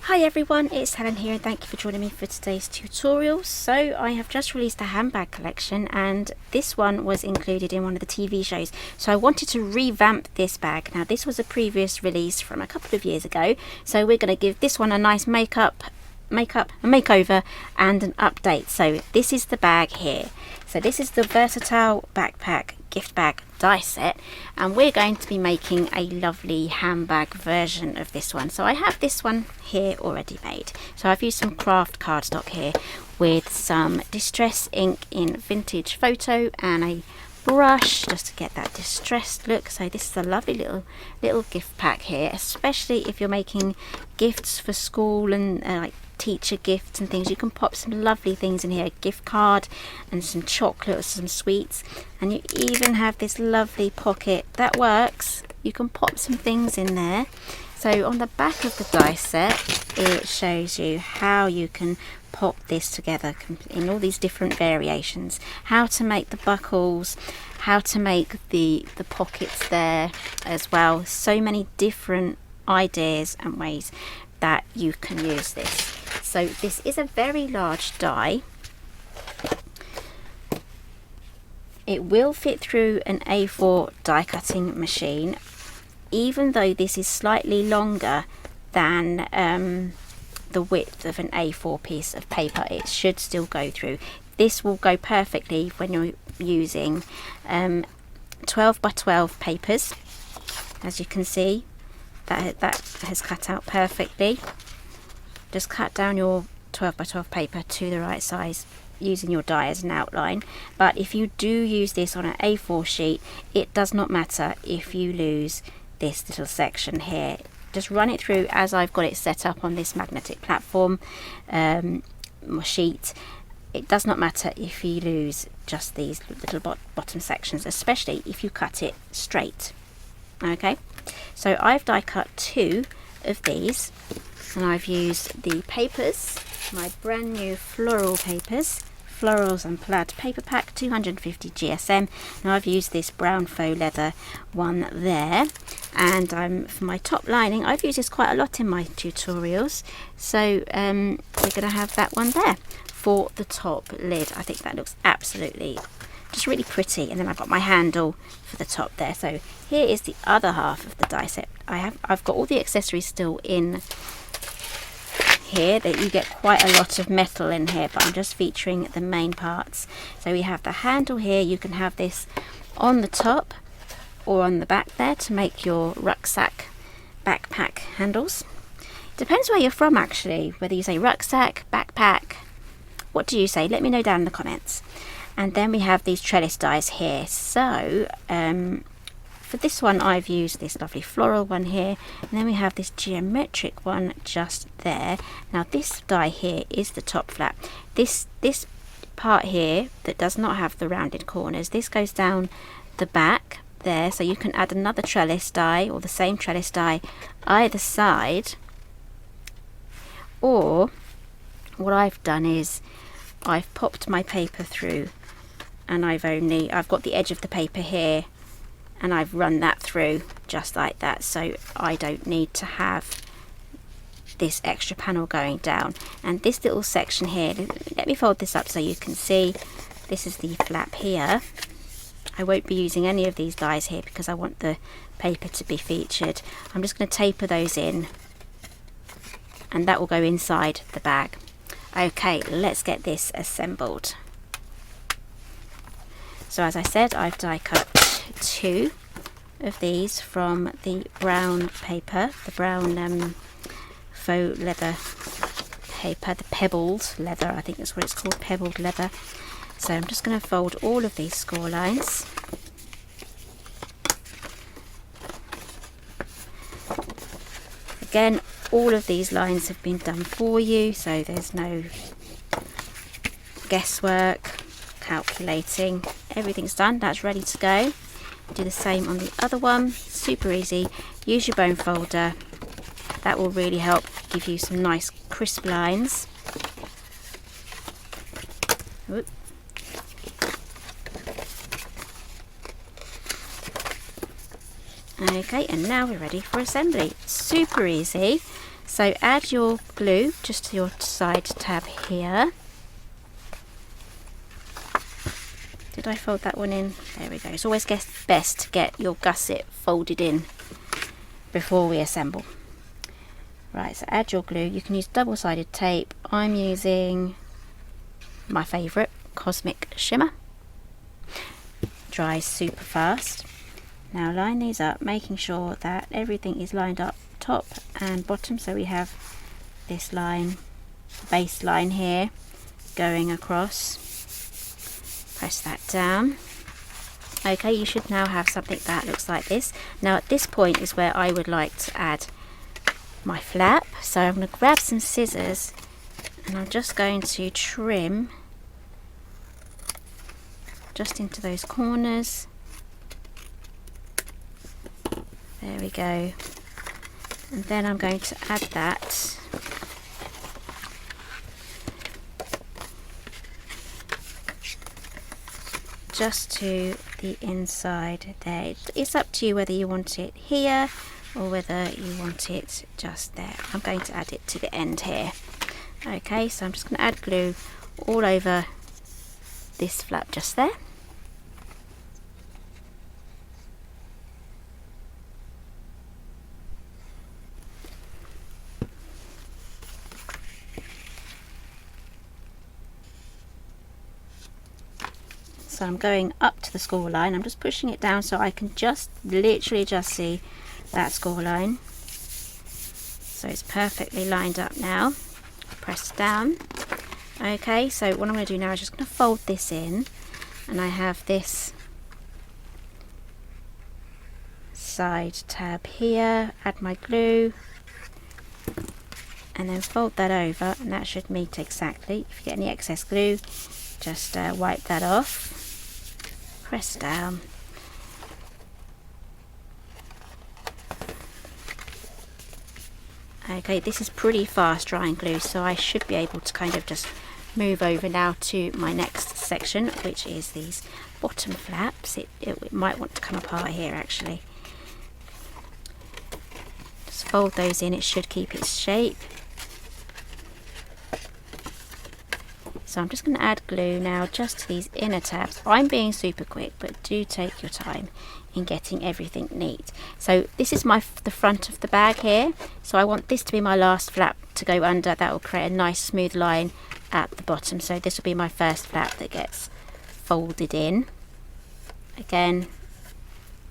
Hi everyone, it's Helen here and thank you for joining me for today's tutorial. So I have just released a handbag collection and this one was included in one of the TV shows. So I wanted to revamp this bag. Now this was a previous release from a couple of years ago. So we're going to give this one a nice makeover and an update. So this is the bag here. So this is the versatile backpack gift bag die set, and we're going to be making a lovely handbag version of this one. So I have this one here already made. So I've used some Kraft cardstock here with some distress ink in vintage photo and a brush just to get that distressed look. So this is a lovely little gift pack here, especially if you're making gifts for school and like teacher gifts and things. You can pop some lovely things in here, a gift card and some chocolate or some sweets, and you even have this lovely pocket that works. You can pop some things in there. So on the back of the die set it shows you how you can pop this together in all these different variations, how to make the buckles, how to make the pockets there as well. So many different ideas and ways that you can use this. So this is a very large die. It will fit through an A4 die cutting machine, even though this is slightly longer than the width of an A4 piece of paper. It should still go through. This will go perfectly when you're using 12 by 12 papers. As you can see, that has cut out perfectly. Just cut down your 12 by 12 paper to the right size using your die as an outline. But if you do use this on an A4 sheet, it does not matter if you lose this little section here. Just run it through as I've got it set up on this magnetic platform sheet. It does not matter if you lose just these little bottom sections, especially if you cut it straight. Okay, so I've die cut 2 of these, and I've used the papers, my brand new floral papers, Florals and Plaid paper pack, 250 GSM. Now I've used this brown faux leather one there, and for my top lining I've used this quite a lot in my tutorials, so we're going to have that one there for the top lid. I think that looks absolutely just really pretty. And then I've got my handle for the top there. So here is the other half of the die set. I've got all the accessories still in here, that you get quite a lot of metal in here, but I'm just featuring the main parts. So we have the handle here. You can have this on the top or on the back there to make your rucksack backpack handles. Depends where you're from actually, whether you say rucksack, backpack. What do you say? Let me know down in the comments. And then we have these trellis dies here. So for this one I've used this lovely floral one here, and then we have this geometric one just there. Now this die here is the top flap. This part here that does not have the rounded corners, this goes down the back there, so you can add another trellis die or the same trellis die either side. Or what I've done is I've popped my paper through, and I've got the edge of the paper here, and I've run that through just like that, so I don't need to have this extra panel going down. And this little section here, let me fold this up so you can see, this is the flap here. I won't be using any of these dies here because I want the paper to be featured. I'm just going to taper those in, and that will go inside the bag. Okay, let's get this assembled. So as I said, I've die cut 2 of these from the brown paper, the brown faux leather paper, the pebbled leather, I think that's what it's called, pebbled leather. So I'm just going to fold all of these score lines. Again, all of these lines have been done for you, so there's no guesswork, calculating. Everything's done, that's ready to go. Do the same on the other one, super easy. Use your bone folder, that will really help give you some nice crisp lines. Whoop. Okay, and now we're ready for assembly. Super easy. So add your glue just to your side tab here. Did I fold that one in? There we go. It's always best to get your gusset folded in before we assemble. Right, so add your glue. You can use double-sided tape. I'm using my favourite, Cosmic Shimmer. Dries super fast. Now line these up, making sure that everything is lined up top and bottom. So we have this line, base line here, going across. Press that down. Okay, you should now have something that looks like this. Now at this point is where I would like to add my flap. So I'm going to grab some scissors and I'm just going to trim just into those corners. There we go. And then I'm going to add that just to the inside there. It's up to you whether you want it here or whether you want it just there. I'm going to add it to the end here. Okay, so I'm just going to add glue all over this flap just there. So I'm going up to the score line. I'm just pushing it down so I can just literally just see that score line. So it's perfectly lined up now. Press down. Okay, so what I'm going to do now is just going to fold this in, and I have this side tab here. Add my glue and then fold that over, and that should meet exactly. If you get any excess glue, just wipe that off. Press down. Okay, this is pretty fast drying glue, so I should be able to kind of just move over now to my next section, which is these bottom flaps. It might want to come apart here actually. Just fold those in, it should keep its shape. So I'm just going to add glue now just to these inner tabs. I'm being super quick, but do take your time in getting everything neat. So this is the front of the bag here. So I want this to be my last flap to go under. That will create a nice smooth line at the bottom. So this will be my first flap that gets folded in. Again,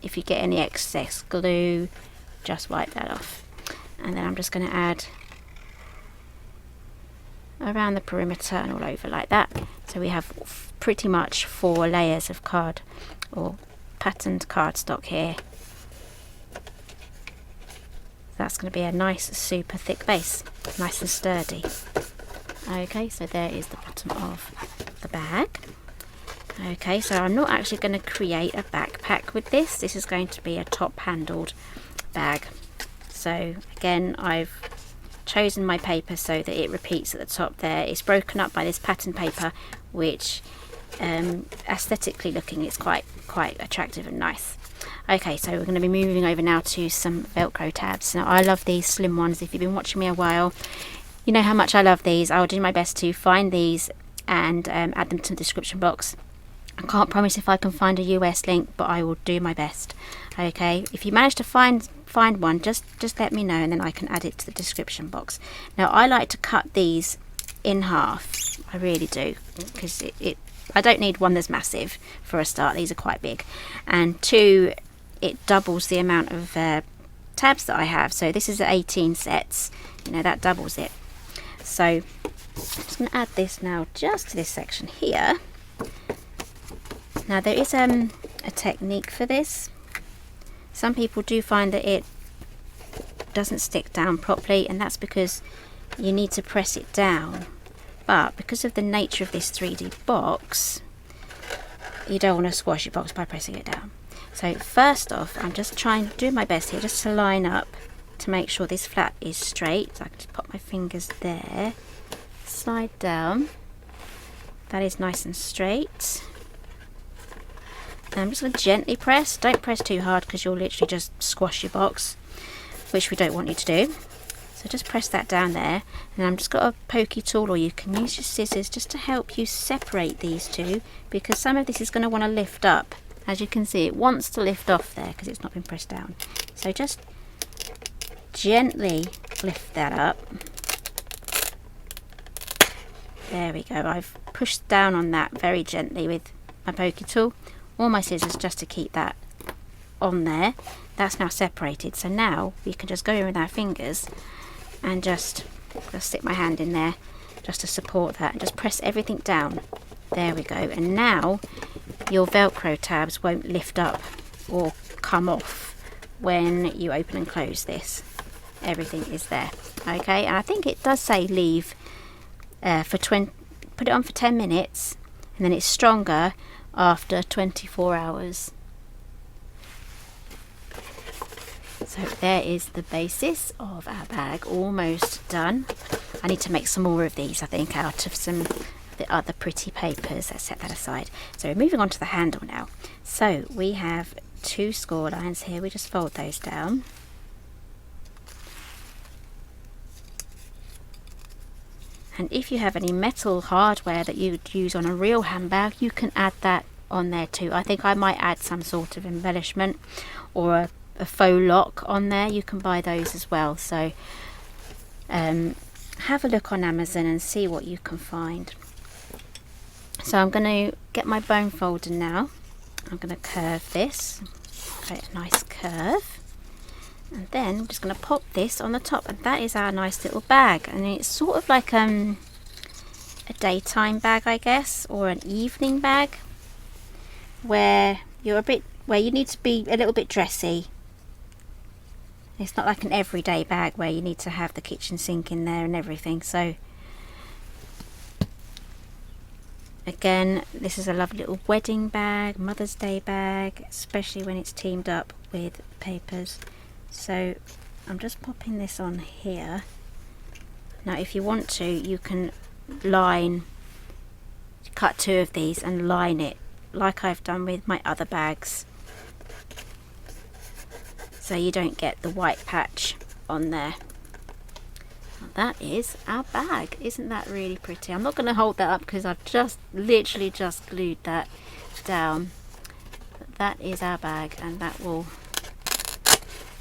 if you get any excess glue, just wipe that off. And then I'm just going to add around the perimeter and all over like that. So we have pretty much 4 layers of card or patterned cardstock here. That's going to be a nice super thick base, nice and sturdy. Okay, so there is the bottom of the bag. Okay, so I'm not actually going to create a backpack with this. This is going to be a top handled bag. So again, I've chosen my paper so that it repeats at the top there. It's broken up by this pattern paper, which aesthetically looking, it's quite attractive and nice. Okay, so we're going to be moving over now to some Velcro tabs. Now I love these slim ones. If you've been watching me a while, you know how much I love these. I'll do my best to find these and add them to the description box. I can't promise if I can find a US link, but I will do my best. Okay, if you manage to find one, just let me know and then I can add it to the description box. Now I like to cut these in half. I really do, because I don't need one that's massive for a start. These are quite big, and 2, it doubles the amount of tabs that I have. So this is 18 sets, you know, that doubles it. So I'm just going to add this now just to this section here. Now there is a technique for this. Some people do find that it doesn't stick down properly, and that's because you need to press it down. But because of the nature of this 3D box, you don't want to squash your box by pressing it down. So first off, I'm just doing my best here just to line up to make sure this flap is straight. So I can just pop my fingers there, slide down. That is nice and straight. And I'm just going to gently press. Don't press too hard because you'll literally just squash your box, which we don't want you to do. So just press that down there, and I'm just got a pokey tool, or you can use your scissors just to help you separate these two, because some of this is going to want to lift up. As you can see, it wants to lift off there because it's not been pressed down. So just gently lift that up. There we go. I've pushed down on that very gently with my pokey tool, or my scissors, just to keep that on there. That's now separated. So now we can just go in with our fingers and just stick my hand in there just to support that, and just press everything down. There we go. And now your Velcro tabs won't lift up or come off when you open and close this. Everything is there. Okay, and I think it does say leave for put it on for 10 minutes, and then it's stronger after 24 hours. So there is the basis of our bag, almost done. I need to make some more of these, I think, out of some of the other pretty papers. Let's set that aside. So moving on to the handle now. So we have 2 score lines here. We just fold those down. And if you have any metal hardware that you'd use on a real handbag, you can add that on there too. I think I might add some sort of embellishment or a faux lock on there. You can buy those as well. So have a look on Amazon and see what you can find. So I'm going to get my bone folder now. I'm going to curve this, create a nice curve, and then I'm just going to pop this on the top, and that is our nice little bag. And it's sort of like a daytime bag, I guess, or an evening bag, where you need to be a little bit dressy. It's not like an everyday bag where you need to have the kitchen sink in there and everything. So again, this is a lovely little wedding bag, Mother's Day bag, especially when it's teamed up with papers. So I'm just popping this on here. Now if you want to, you can cut 2 of these and line it like I've done with my other bags, so you don't get the white patch on there. That is our bag. Isn't that really pretty? I'm not going to hold that up because I've literally just glued that down. But that is our bag, and that will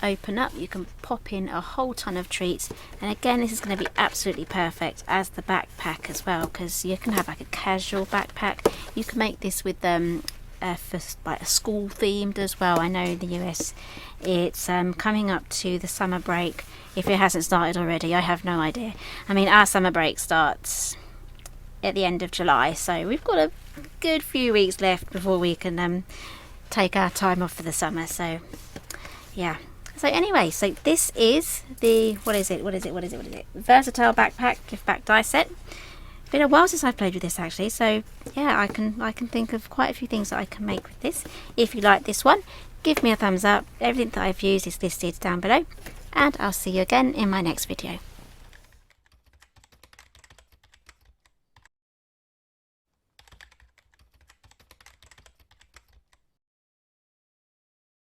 open up. You can pop in a whole ton of treats, and again, this is going to be absolutely perfect as the backpack as well, because you can have like a casual backpack. You can make this with for like a school themed as well. I know in the US it's coming up to the summer break. If it hasn't started already, I have no idea. I mean, our summer break starts at the end of July, so we've got a good few weeks left before we can take our time off for the summer. So yeah. So anyway, so this is the what is it? Versatile backpack gift back die set. It's been a while since I've played with this actually, so yeah, I can think of quite a few things that I can make with this. If you like this one, give me a thumbs up. Everything that I've used is listed down below, and I'll see you again in my next video.